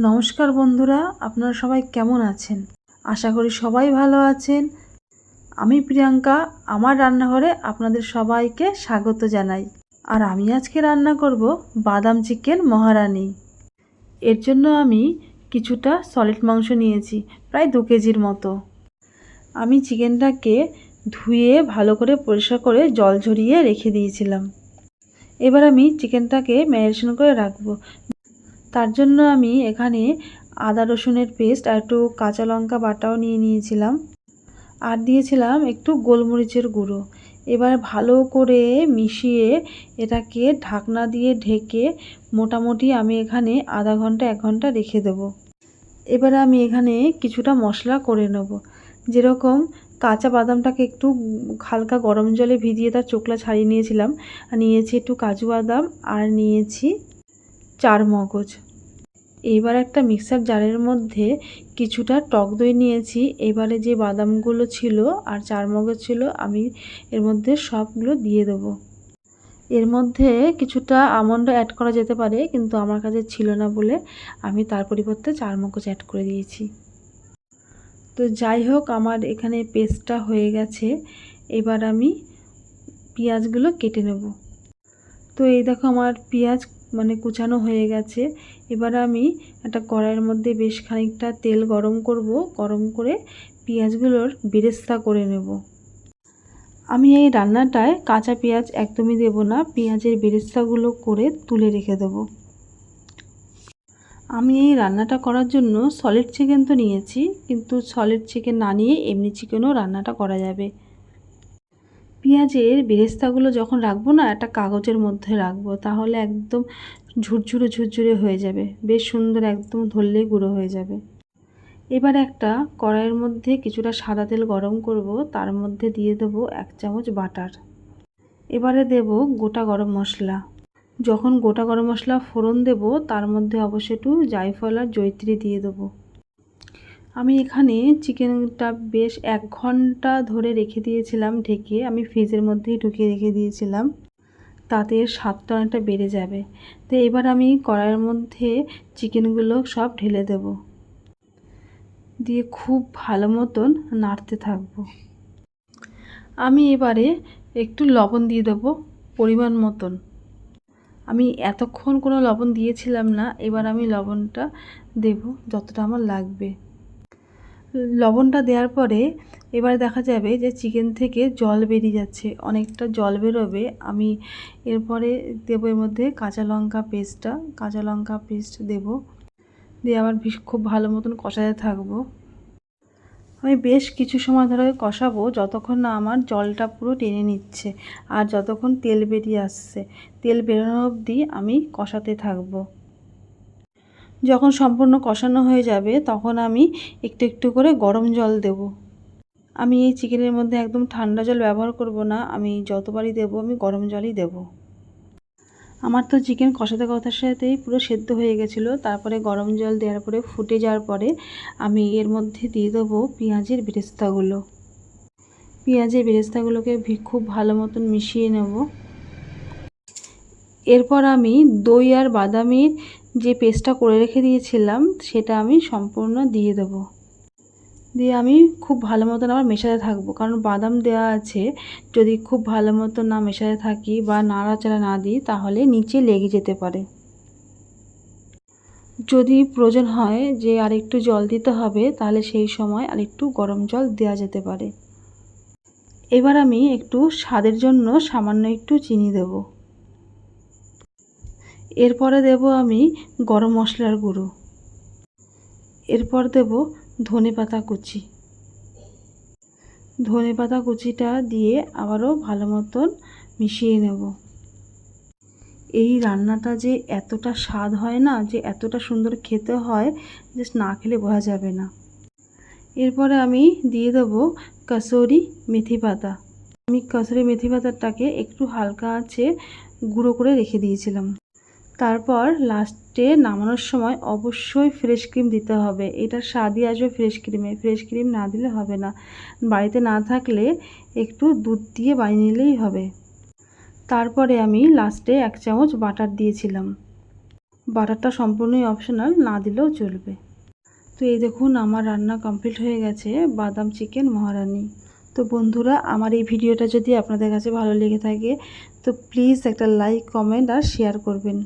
নমস্কার বন্ধুরা, আপনারা সবাই কেমন আছেন? আশা করি সবাই ভালো আছেন। আমি প্রিয়াঙ্কা, আমার রান্নাঘরে আপনাদের সবাইকে স্বাগত জানাই। আর আমি আজকে রান্না করব বাদাম চিকেন মহারানি। এর জন্য আমি কিছুটা সলিড মাংস নিয়েছি, প্রায় 2 কেজির মতো। আমি চিকেনটাকে ধুয়ে ভালো করে পরিষ্কার করে জল ঝরিয়ে রেখে দিয়েছিলাম। এবার আমি চিকেনটাকে ম্যারিনেশন করে রাখবো। তার জন্য আমি এখানে আদা রসুনের পেস্ট আর একটু কাঁচা লঙ্কা বাটাও নিয়েছিলাম, আর দিয়েছিলাম একটু গোলমরিচের গুঁড়ো। এবার ভালো করে মিশিয়ে এটাকে ঢাকনা দিয়ে ঢেকে মোটামুটি আমি এখানে আধা ঘন্টা 1 ঘন্টা রেখে দেব। এবার আমি এখানে কিছুটা মশলা করে নেব। যেরকম কাঁচা বাদামটাকে একটু হালকা গরম জলে ভিজিয়ে তার চোকলা ছাড়িয়ে নিয়েছিলাম, আর নিয়েছি একটু কাজু বাদাম, আর নিয়েছি চারমগজ। এবার একটা মিক্সার জারের মধ্যে কিছুটা টক দই নিয়েছি। এবারে যে বাদামগুলো ছিল আর চারমগজ ছিল, আমি এর মধ্যে সবগুলো দিয়ে দেব। এর মধ্যে কিছুটা আমন্ড অ্যাড করা যেতে পারে, কিন্তু আমার কাছে ছিল না বলে আমি তার পরিবর্তে চারমগজ অ্যাড করে দিয়েছি। তো যাই হোক, আমার এখানে পেস্টটা হয়ে গেছে। এবার আমি পেঁয়াজগুলো কেটে নেব। তো এই দেখো, আমার পেঁয়াজ কুচানো হয়ে গেছে। এবার আমি একটা কড়াইয়ের মধ্যে বেশ খানিকটা তেল গরম করব। গরম করে পেঁয়াজগুলোর বেরেস্তা করে নেব। আমি এই রান্নাটায় কাঁচা পেঁয়াজ একদমই দেব না, পেঁয়াজের বেরেস্তাগুলো করে তুলে রেখে দেব। আমি এই রান্নাটা করার জন্য সলিড চিকেন তো নিয়েছি, কিন্তু সলিড চিকেন না নিয়ে এমনি চিকেনও রান্নাটা করা যাবে। পেঁয়াজের বেরেস্তাগুলো যখন রাখবো না, একটা কাগজের মধ্যে রাখবো, তাহলে একদম ঝুরঝুরে হয়ে যাবে, বেশ সুন্দর, একদম ধরলেই গুঁড়ো হয়ে যাবে। এবার একটা কড়াইয়ের মধ্যে কিছুটা সাদা তেল গরম করব, তার মধ্যে দিয়ে দেব 1 চামচ বাটার। এবারে দেব গোটা গরম মশলা। যখন গোটা গরম মশলা ফোড়ন দেব, তার মধ্যে অবশ্যই একটু জায়ফল আর জয়িত্রী দিয়ে দেবো। আমি এখানে চিকেনটা বেশ 1 ঘন্টা ধরে রেখে দিয়েছিলাম ঢেকে। আমি ফ্রিজের মধ্যেই ঢুকিয়ে রেখে দিয়েছিলাম, তাতে স্বাদটা অনেকটা বেড়ে যাবে। তো এবার আমি কড়াইয়ের মধ্যে চিকেনগুলো সব ঢেলে দেব, দিয়ে খুব ভালো মতন নাড়তে থাকবো। আমি এবারে একটু লবণ দিয়ে দেবো পরিমাণ মতন। আমি এতক্ষণ কোনো লবণ দিয়েছিলাম না, এবার আমি লবণটা দেব যতটা আমার লাগবে। লবণটা দেওয়ার পরে এবার দেখা যাবে যে চিকেন থেকে জল বেরিয়ে যাচ্ছে, অনেকটা জল বেরোবে। আমি এরপরে দেবো এর মধ্যে কাঁচা লঙ্কা পেস্ট দেব, দিয়ে আবার খুব ভালো মতন কষাতে থাকবো। আমি বেশ কিছু সময় ধরে কষাবো, যতক্ষণ না আমার জলটা পুরো টেনে নিচ্ছে আর যতক্ষণ তেল বেরিয়ে আসছে। তেল বেরোনো অবধি আমি কষাতে থাকবো। যখন সম্পূর্ণ কষানো হয়ে যাবে, তখন আমি একটু একটু করে গরম জল দেব। আমি এই চিকেনের মধ্যে একদম ঠান্ডা জল ব্যবহার করব না, আমি যতবারই দেব আমি গরম জলই দেব। আমার তো চিকেন কষাতে কষাতে সাথেই পুরো সেদ্ধ হয়ে গেছিলো। তারপরে গরম জল দেওয়ার পরে ফুটে যাওয়ার পরে আমি এর মধ্যে দিয়ে দেবো পেঁয়াজের বেরেস্তাগুলো। পেঁয়াজের বেরেস্তাগুলোকে খুব ভালো মতন মিশিয়ে নেব। এরপর আমি দই আর বাদামের যে পেস্টটা করে রেখে দিয়েছিলাম, সেটা আমি সম্পূর্ণ দিয়ে দেব। দিয়ে আমি খুব ভালো মতন আবার মেশাতে থাকবো, কারণ বাদাম দেওয়া আছে। যদি খুব ভালো মতো না মেশাতে থাকি বা নাড়াচাড়া না দিই, তাহলে নিচে লেগে যেতে পারে। যদি প্রয়োজন হয় যে আরেকটু জল দিতে হবে, তাহলে সেই সময় আরেকটু গরম জল দেওয়া যেতে পারে। এবার আমি একটু স্বাদের জন্য সামান্য একটু চিনি দেব। এরপরে দেব আমি গরম মশলার গুঁড়ো। এরপর দেব ধনেপাতা কুচি। ধনেপাতা কুচিটা দিয়ে আবারও ভালো মতন মিশিয়ে নেব। এই রান্নাটা যে এতটা স্বাদ হয় না, যে এতটা সুন্দর খেতে হয়, যে না খেলে বোঝা যাবে না। এরপরে আমি দিয়ে দেব কসুরি মেথি পাতা। আমি কসুরি মেথি পাতাটাকে একটু হালকা আঁচে গুঁড়ো করে রেখে দিয়েছিলাম। তারপর লাস্টে নামানোর সময় অবশ্যই ফ্রেশ ক্রিম দিতে হবে। এটার স্বাদই আসবে ফ্রেশ ক্রিমে, ফ্রেশ ক্রিম না দিলে হবে না। বাড়িতে না থাকলে একটু দুধ দিয়ে বানিয়ে নিলেই হবে। তারপরে আমি লাস্টে 1 চামচ বাটার দিয়েছিলাম। বাটারটা সম্পূর্ণই অপশনাল, না দিলেও চলবে। তো এই দেখুন আমার রান্না কমপ্লিট হয়ে গেছে, বাদাম চিকেন মহারানি। তো বন্ধুরা, আমার এই ভিডিওটা যদি আপনাদের কাছে ভালো লেগে থাকে তো প্লিজ একটা লাইক, কমেন্ট আর শেয়ার করবেন।